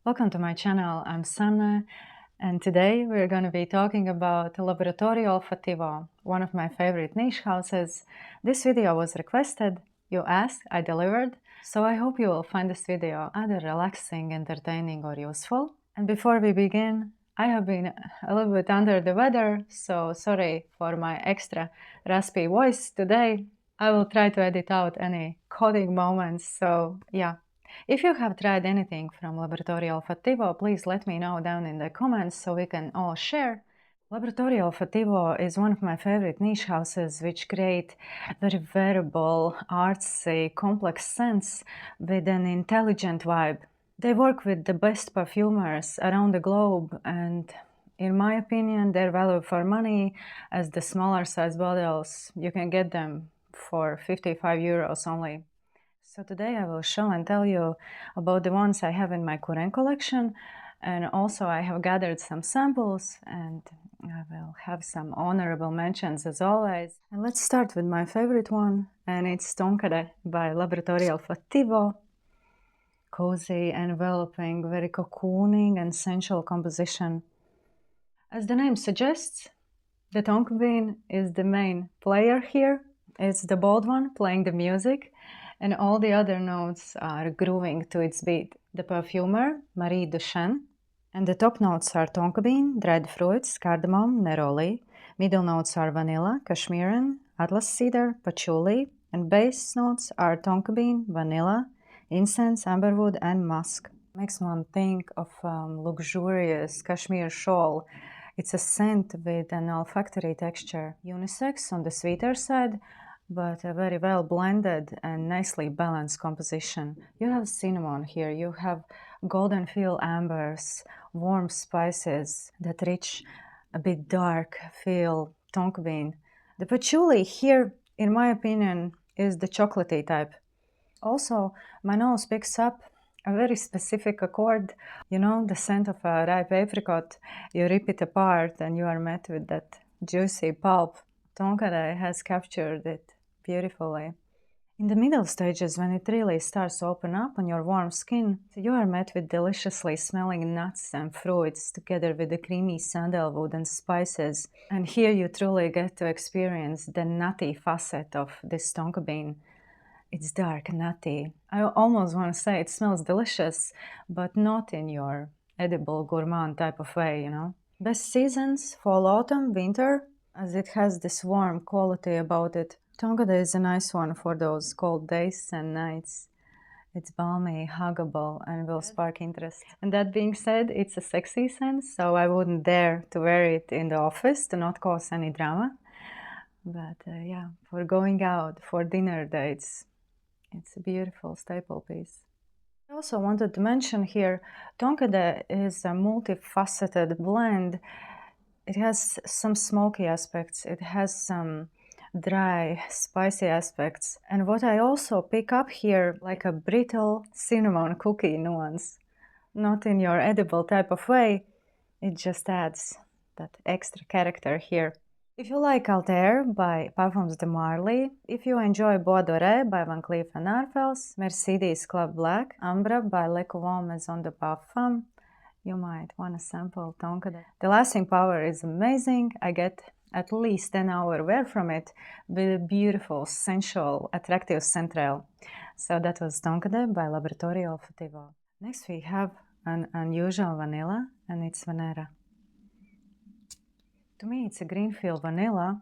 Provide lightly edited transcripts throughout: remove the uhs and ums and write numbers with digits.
Welcome to my channel, I'm Sanne, and today we're going to be talking about Laboratorio Olfattivo, one of my favorite niche houses. This video was requested, you asked, I delivered, so I hope you will find this video either relaxing, entertaining or useful. And before we begin, I have been a little bit under the weather, so sorry for my extra raspy voice today. I will try to edit out any coding moments, so yeah. If you have tried anything from Laboratorio Olfattivo, please let me know down in the comments so we can all share. Laboratorio Olfattivo is one of my favorite niche houses which create very wearable, artsy, complex scents with an intelligent vibe. They work with the best perfumers around the globe, and in my opinion their value for money, as the smaller size bottles you can get them for 55 euros only. So today I will show and tell you about the ones I have in my Couvent collection, and also I have gathered some samples and I will have some honorable mentions as always. And let's start with my favorite one, and it's Tonkade by Laboratorio Olfattivo. Cozy, enveloping, very cocooning and sensual composition. As the name suggests, the Tonkade is the main player here. It's the bold one playing the music, and all the other notes are grooving to its beat. The perfumer, Marie Duchesne, and the top notes are tonka bean, dried fruits, cardamom, neroli. Middle notes are vanilla, cashmeran, atlas cedar, patchouli, and base notes are tonka bean, vanilla, incense, amberwood, and musk. Makes one think of luxurious cashmere shawl. It's a scent with an olfactory texture, unisex on the sweeter side, but a very well blended and nicely balanced composition. You have cinnamon here, you have golden feel ambers, warm spices, that rich, a bit dark feel tonka bean. The patchouli here, in my opinion, is the chocolatey type. Also, my nose picks up a very specific accord. You know, the scent of a ripe apricot. You rip it apart and you are met with that juicy pulp. Tonkade has captured it beautifully. In the middle stages, when it really starts to open up on your warm skin, you are met with deliciously smelling nuts and fruits together with the creamy sandalwood and spices. And here you truly get to experience the nutty facet of this tonka bean. It's dark, nutty. I almost want to say it smells delicious, but not in your edible gourmand type of way, you know. Best seasons, fall, autumn, winter, as it has this warm quality about it. Tonkade is a nice one for those cold days and nights. It's balmy, huggable, and will spark interest. And that being said, it's a sexy scent, so I wouldn't dare to wear it in the office to not cause any drama. But yeah, for going out, for dinner dates, it's a beautiful staple piece. I also wanted to mention here, Tonkade is a multifaceted blend. It has some smoky aspects, it has some dry, spicy aspects. And what I also pick up here, like a brittle cinnamon cookie nuance. Not in your edible type of way, it just adds that extra character here. If you like Althair by Parfums de Marly, if you enjoy Bois Doré by Van Cleef and Arpels, Mercedes Club Black, Ambra by Le Couvent Maison de Parfum, you might want to sample Tonkade. The lasting power is amazing. I get at least an hour wear from it with a beautiful, sensual, attractive scent trail. So that was Tonkade by Laboratorio Olfattivo. Next we have an unusual vanilla, and it's VANHERA. To me, it's a greenfield vanilla,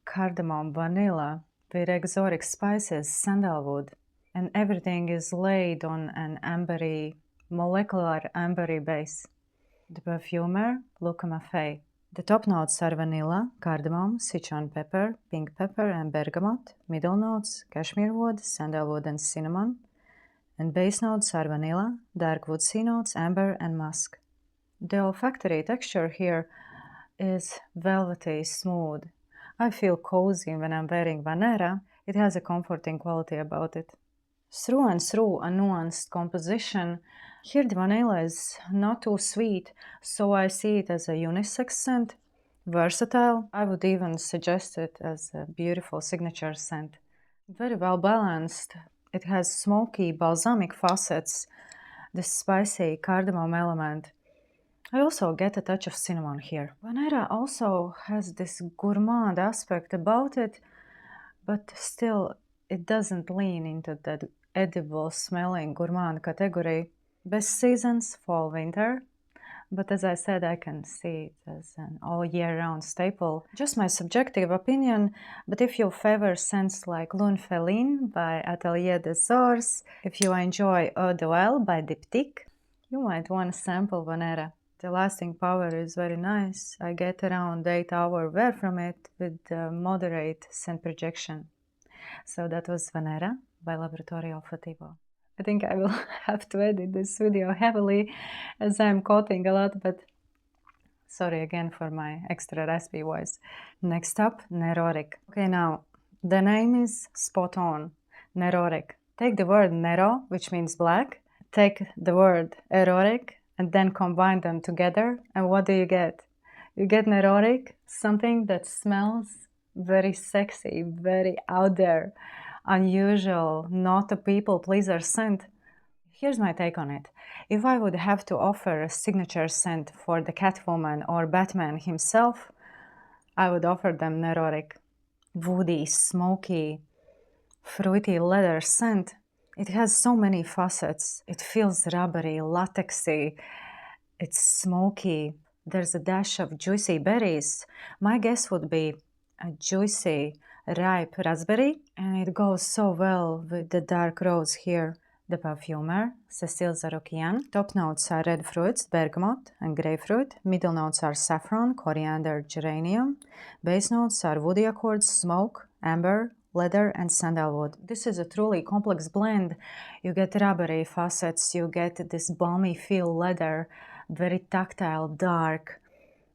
cardamom vanilla with exotic spices, sandalwood, and everything is laid on an ambery, molecular ambery base. The perfumer, Luca Maffei. The top notes are vanilla, cardamom, Sichuan pepper, pink pepper, and bergamot. Middle notes, cashmere wood, sandalwood, and cinnamon. And base notes are vanilla, dark woodsy notes, amber, and musk. The olfactory texture here is velvety, smooth. I feel cozy when I'm wearing VANHERA. It has a comforting quality about it. Through and through a nuanced composition. Here the vanilla is not too sweet, so I see it as a unisex scent. Versatile. I would even suggest it as a beautiful signature scent. Very well balanced. It has smoky, balsamic facets. this spicy cardamom element. I also get a touch of cinnamon here. Vanhera also has this gourmand aspect about it, but still it doesn't lean into that edible smelling gourmand category. Best seasons, fall, winter. But as I said, I can see it as an all year round staple. Just my subjective opinion, but if you favor scents like Lune Feline by Atelier des Ors, if you enjoy Eau d'Oeil by Diptyque, you might want to sample Vanhera. The lasting power is very nice. I get around 8-hour wear from it with moderate scent projection. So that was Vanhera by Laboratorio Olfattivo. I think I will have to edit this video heavily as I'm quoting a lot, but sorry again for my extra raspy voice. Next up, NEROTIC. Okay, now the name is spot on. NEROTIC. Take the word Nero, which means black, take the word erotic, and then combine them together, and what do you get? You get NEROTIC, something that smells very sexy, very out there, unusual, not a people pleaser scent. Here's my take on it. If I would have to offer a signature scent for the Catwoman or Batman himself, I would offer them NEROTIC. Woody, smoky, fruity leather scent. It has so many facets. It feels rubbery, latexy. It's smoky. There's a dash of juicy berries. My guess would be a juicy, ripe raspberry, and it goes so well with the dark rose here. The perfumer, Cécile Zarokian. Top notes are red fruits, bergamot and grapefruit. Middle notes are saffron, coriander, geranium. Base notes are woody accords, smoke, amber, leather and sandalwood. This is a truly complex blend. You get rubbery facets, you get this balmy feel leather, very tactile, dark.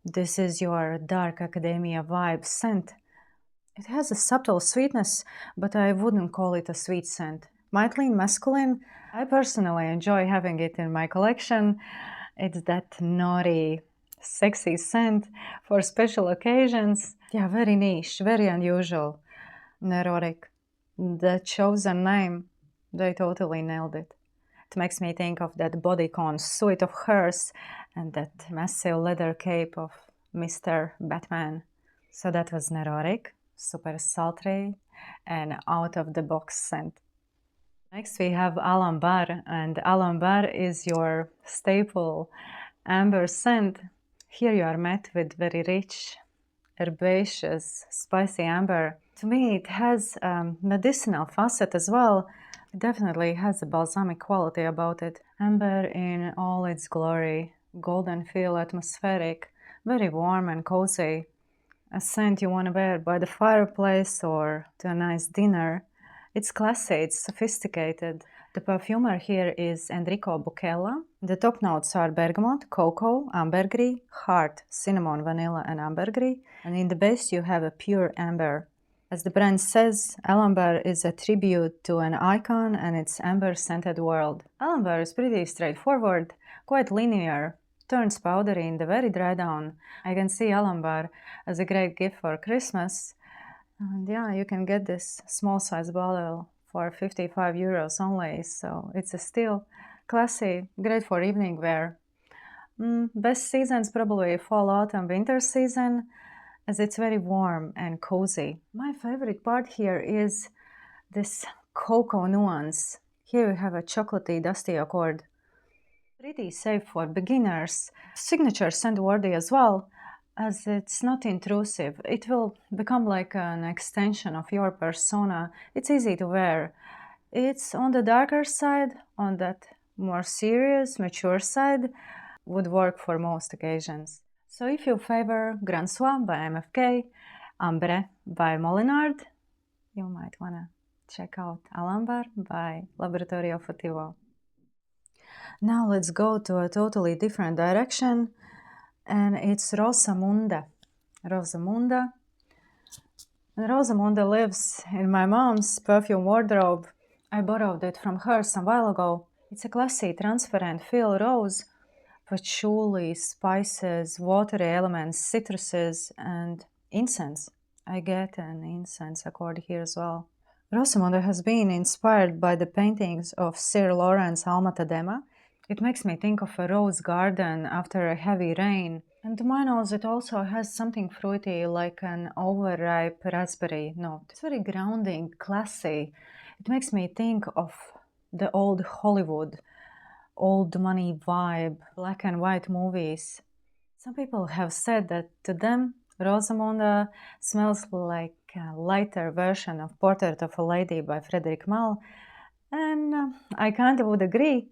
This is your dark academia vibe scent. It has a subtle sweetness, but I wouldn't call it a sweet scent. Might lean masculine. I personally enjoy having it in my collection. It's that naughty, sexy scent for special occasions. Yeah, very niche, very unusual. NEROTIC. The chosen name. They totally nailed it. It makes me think of that bodycon suit of hers and that massive leather cape of Mr. Batman. So that was NEROTIC, super sultry and out-of-the-box scent. Next we have ALAMBAR, and ALAMBAR is your staple amber scent. Here you are met with very rich, herbaceous, spicy amber. To me it has a medicinal facet as well. It definitely has a balsamic quality about it. Amber in all its glory, golden feel, atmospheric, very warm and cozy. A scent you want to wear by the fireplace or to a nice dinner. It's classy, it's sophisticated. The perfumer here is Enrico Buchella. The top notes are bergamot, cocoa, ambergris, heart, cinnamon, vanilla and ambergris. And in the base you have a pure amber. As the brand says, ALAMBAR is a tribute to an icon and its amber-scented world. ALAMBAR is pretty straightforward, quite linear, turns powdery in the very dry down. I can see ALAMBAR as a great gift for Christmas. And yeah, you can get this small size bottle for 55 euros only, so it's a steal. Classy, great for evening wear. Best seasons probably fall, autumn, winter season, as it's very warm and cozy. My favorite part here is this cocoa nuance. Here we have a chocolatey, dusty accord. Pretty safe for beginners. Signature scent worthy as well, as it's not intrusive. It will become like an extension of your persona. It's easy to wear. It's on the darker side, on that more serious, mature side, would work for most occasions. So if you favor Grand Soir by MFK, Ambra by Molinard, you might want to check out ALAMBAR by Laboratorio Olfattivo. Now let's go to a totally different direction, and it's ROSAMUNDA. ROSAMUNDA. And ROSAMUNDA lives in my mom's perfume wardrobe. I borrowed it from her some while ago. It's a classy, transparent feel rose, patchouli, spices, watery elements, citruses, and incense. I get an incense accord here as well. ROSAMUNDA has been inspired by the paintings of Sir Lawrence Alma Tadema. It makes me think of a rose garden after a heavy rain. And to my nose, it also has something fruity, like an overripe raspberry note. It's very grounding, classy. It makes me think of the old Hollywood, old money vibe, black and white movies. Some people have said that to them, Rosamunda smells like a lighter version of Portrait of a Lady by Frederick Malle, and I kind of would agree,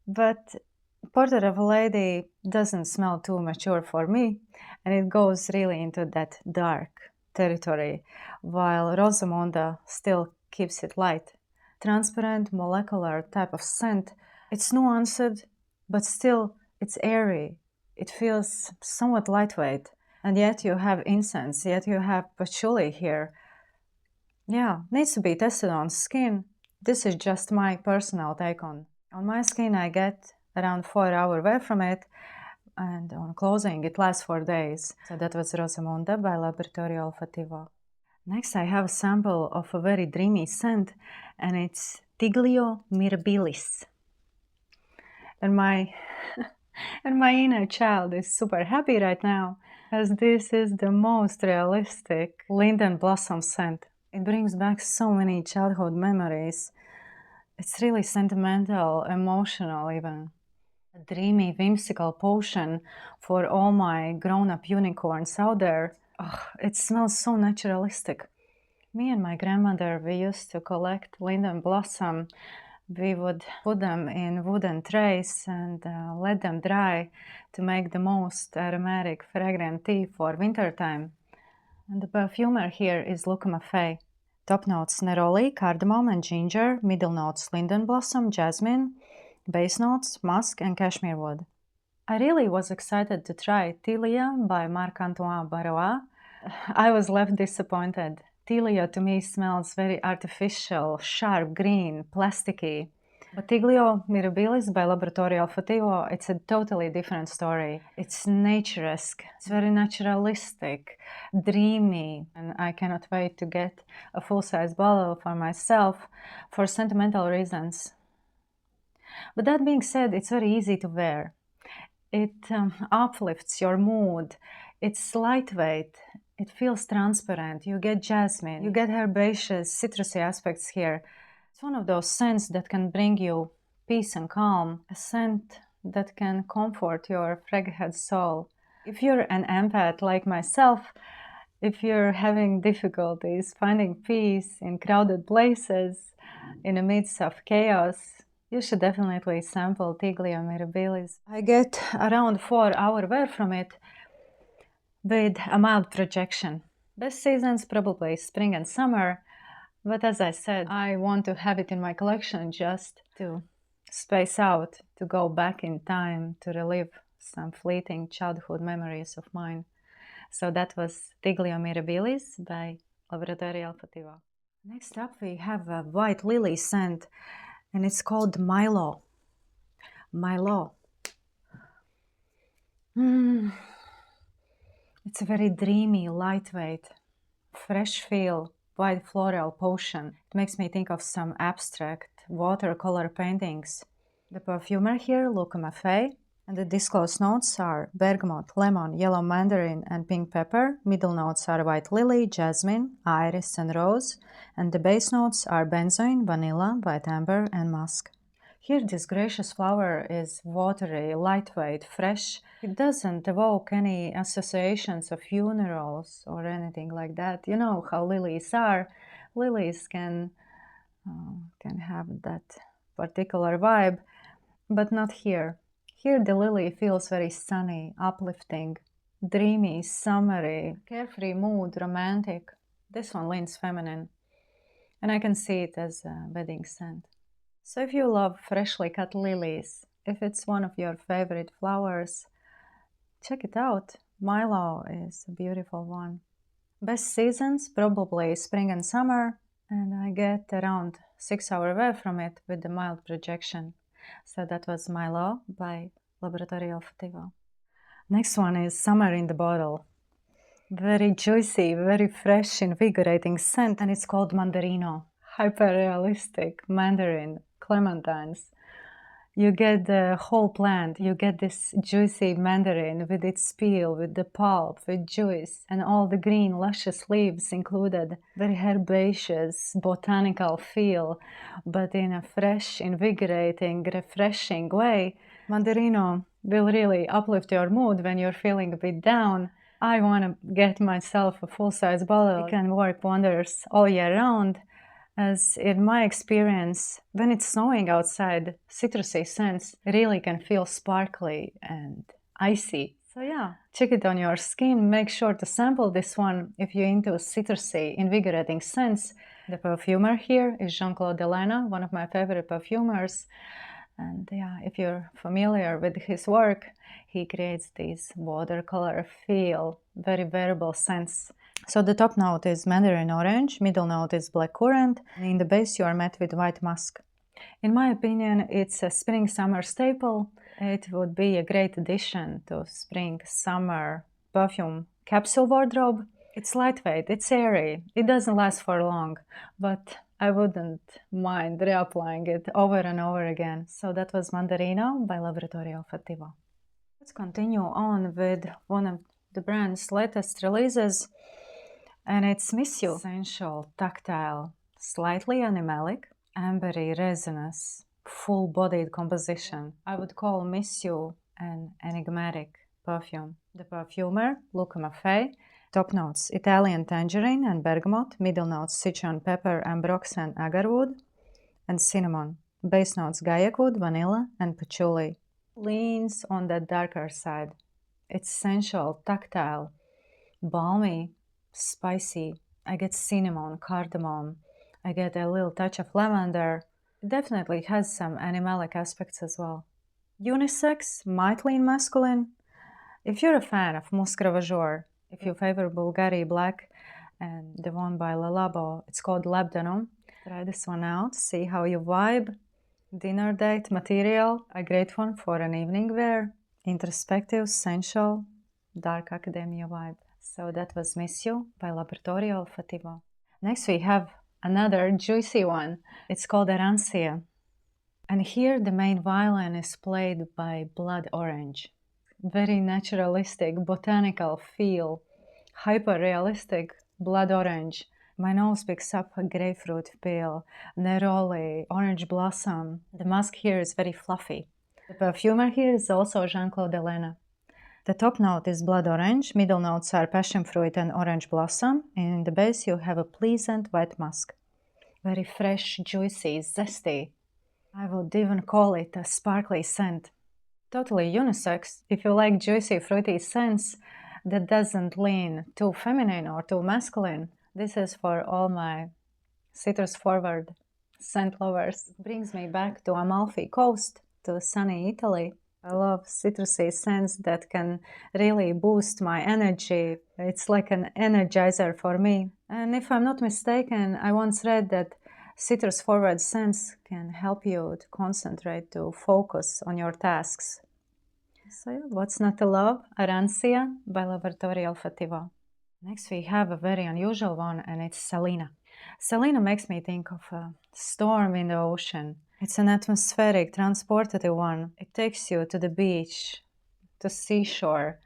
but Portrait of a Lady doesn't smell too mature for me, and it goes really into that dark territory, while Rosamunda still keeps it light. Transparent, molecular type of scent. It's nuanced, but still it's airy. It feels somewhat lightweight, and yet you have incense, yet you have patchouli here. Yeah, needs to be tested on skin. This is just my personal take on. On my skin, I get around 4 hours away from it, and on clothing, it lasts 4 days. So that was Rosamunda by Laboratorio Olfattivo. Next, I have a sample of a very dreamy scent, and it's Tiglio Mirabilis. And my and my inner child is super happy right now, as this is the most realistic linden blossom scent. It brings back so many childhood memories. It's really sentimental, emotional even. A dreamy, whimsical potion for all my grown-up unicorns out there. Oh, it smells so naturalistic. Me and my grandmother, we used to collect linden blossom. We would put them in wooden trays and let them dry to make the most aromatic, fragrant tea for wintertime. And the perfumer here is Luca Maffei. Top notes neroli, cardamom and ginger, middle notes linden blossom, jasmine, base notes musk and cashmere wood. I really was excited to try Tilia by Marc-Antoine Barrois. I was left disappointed. Tilia to me smells very artificial, sharp, green, plasticky. But Tiglio Mirabilis by Laboratorio Olfattivo, it's a totally different story. It's naturesque, it's very naturalistic, dreamy, and I cannot wait to get a full-size bottle for myself for sentimental reasons. But that being said, it's very easy to wear. It uplifts your mood. It's lightweight. It feels transparent. You get jasmine. You get herbaceous, citrusy aspects here. It's one of those scents that can bring you peace and calm. A scent that can comfort your fragile soul. If you're an empath like myself, if you're having difficulties finding peace in crowded places, in the midst of chaos, you should definitely sample Tiglio Mirabilis. I get around 4 hours wear from it with a mild projection. Best seasons probably spring and summer, but as I said, I want to have it in my collection just to space out, to go back in time, to relive some fleeting childhood memories of mine. So that was Tiglio Mirabilis by Laboratorio Olfattivo. Next up we have a white lily scent, and it's called MyLO. MyLO. It's a very dreamy, lightweight, fresh feel, white floral potion. It makes me think of some abstract watercolor paintings. The perfumer here, Luca Maffei, and the disclosed notes are bergamot, lemon, yellow mandarin, and pink pepper. Middle notes are white lily, jasmine, iris, and rose, and the base notes are benzoin, vanilla, white amber, and musk. Here this gracious flower is watery, lightweight, fresh. It doesn't evoke any associations of funerals or anything like that. You know how lilies are. Lilies can have that particular vibe, but not here. Here the lily feels very sunny, uplifting, dreamy, summery, carefree mood, romantic. This one leans feminine, and I can see it as a wedding scent. So if you love freshly cut lilies, if it's one of your favorite flowers, check it out. MyLO is a beautiful one. Best seasons, probably spring and summer, and I get around 6 hours away from it with the mild projection. So that was MyLO by Laboratorio Olfattivo. Next one is Summer in the Bottle. Very juicy, very fresh, invigorating scent, and it's called Mandarino. Hyper-realistic mandarin, clementines. You get the whole plant. You get this juicy mandarin with its peel, with the pulp, with juice, and all the green luscious leaves included. Very herbaceous, botanical feel, but in a fresh, invigorating, refreshing way. Mandarino will really uplift your mood when you're feeling a bit down. I want to get myself a full-size bottle. It can work wonders all year round. As in my experience, when it's snowing outside, citrusy scents really can feel sparkly and icy. So yeah, check it on your skin. Make sure to sample this one if you're into citrusy, invigorating scents. The perfumer here is Jean-Claude Delana, one of my favorite perfumers. And yeah, if you're familiar with his work, he creates these watercolor feel, very wearable scents. So the top note is mandarin orange, middle note is blackcurrant, and in the base you are met with white musk. In my opinion, it's a spring-summer staple. It would be a great addition to spring-summer perfume capsule wardrobe. It's lightweight, it's airy, it doesn't last for long, but I wouldn't mind reapplying it over and over again. So that was Mandarino by Laboratorio Olfattivo. Let's continue on with one of the brand's latest releases, and it's Musc. Sensual, tactile, slightly animalic, ambery resinous, full-bodied composition. I would call Musc an enigmatic perfume. The perfumer, Luca Maffei. Top notes, Italian tangerine and bergamot. Middle notes, citron, pepper, ambrox and agarwood, and cinnamon. Base notes, guaiac wood, vanilla, and patchouli. Leans on the darker side. It's sensual, tactile, balmy, spicy. I get cinnamon, cardamom. I get a little touch of lavender. It definitely has some animalic aspects as well. Unisex, might lean masculine. If you're a fan of Musc Ravageur, if you favor Bulgari Black and the one by Le Labo, it's called Labdanum. Try this one out, see how you vibe. Dinner date material, a great one for an evening wear. Introspective, sensual, dark academia vibe. So that was Musc by Laboratorio Olfattivo. Next we have another juicy one. It's called Arancia. And here the main violin is played by Blood Orange. Very naturalistic, botanical feel, hyper-realistic blood orange. My nose picks up a grapefruit peel, neroli, orange blossom. The musk here is very fluffy. The perfumer here is also Jean-Claude Delana. The top note is blood orange, middle notes are passion fruit and orange blossom, and in the base you have a pleasant white musk. Very fresh, juicy, zesty. I would even call it a sparkly scent. Totally unisex. If you like juicy, fruity scents that doesn't lean too feminine or too masculine, this is for all my citrus-forward scent lovers. It brings me back to Amalfi Coast, to sunny Italy. I love citrusy scents that can really boost my energy. It's like an energizer for me. And if I'm not mistaken, I once read that citrus-forward scents can help you to concentrate, to focus on your tasks. So yeah, what's not to love? Arancia by Laboratorio Olfattivo. Next we have a very unusual one, and it's Salina. Salina makes me think of a storm in the ocean. It's an atmospheric, transportative one. It takes you to the beach, to seashore.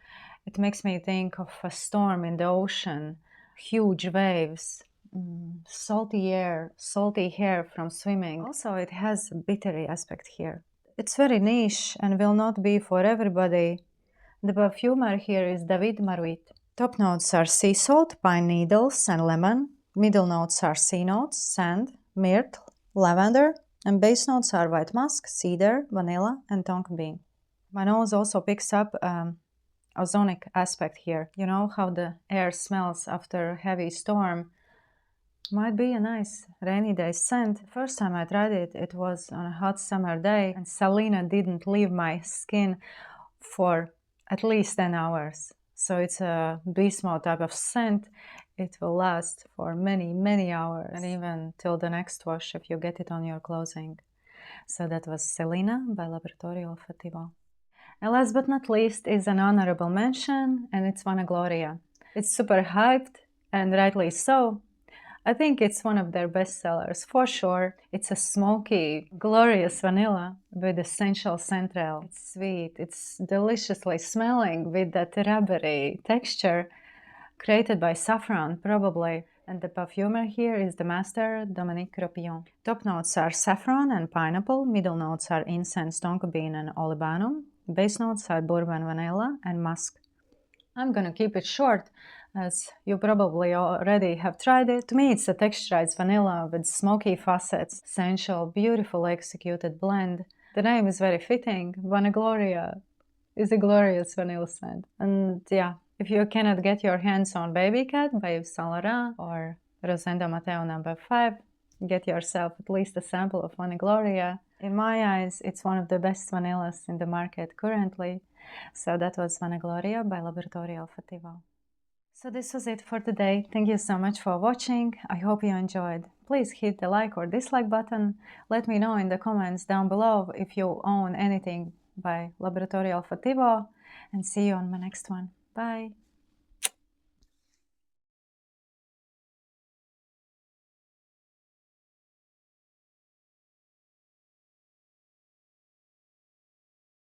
It makes me think of a storm in the ocean, huge waves, salty air, salty hair from swimming. Also, it has a bittery aspect here. It's very niche and will not be for everybody. The perfumer here is David Maruit. Top notes are sea salt, pine needles, and lemon. Middle notes are sea notes, sand, myrtle, lavender, and base notes are white musk, cedar, vanilla, and tonka bean. My nose also picks up ozonic aspect here. You know how the air smells after a heavy storm? Might be a nice rainy day scent. The first time I tried it, it was on a hot summer day, and Salina didn't leave my skin for at least 10 hours. So it's a beast mode type of scent. It will last for many, many hours, and even till the next wash if you get it on your clothing. So that was Salina by Laboratorio Olfattivo. And last but not least is an honorable mention, and it's Vanagloria. It's super hyped, and rightly so. I think it's one of their best sellers, for sure. It's a smoky, glorious vanilla with essential central. It's sweet, it's deliciously smelling with that rubbery texture created by saffron, probably. And the perfumer here is the master, Dominique Ropillon. Top notes are saffron and pineapple, middle notes are incense, tonka bean and olibanum, base notes are bourbon, vanilla and musk. I'm gonna keep it short, as you probably already have tried it. To me, it's a texturized vanilla with smoky facets, essential, beautifully executed blend. The name is very fitting. Vanagloria is a glorious vanilla scent. And yeah, if you cannot get your hands on Baby Cat by Yves Saint Laurent or Rosenda Matteo No. 5, get yourself at least a sample of Vanagloria. In my eyes, it's one of the best vanillas in the market currently. So that was Vanagloria by Laboratorio Olfattivo. So this was it for today. Thank you so much for watching. I hope you enjoyed. Please hit the like or dislike button. Let me know in the comments down below if you own anything by Laboratorio Olfattivo. And see you on my next one. Bye!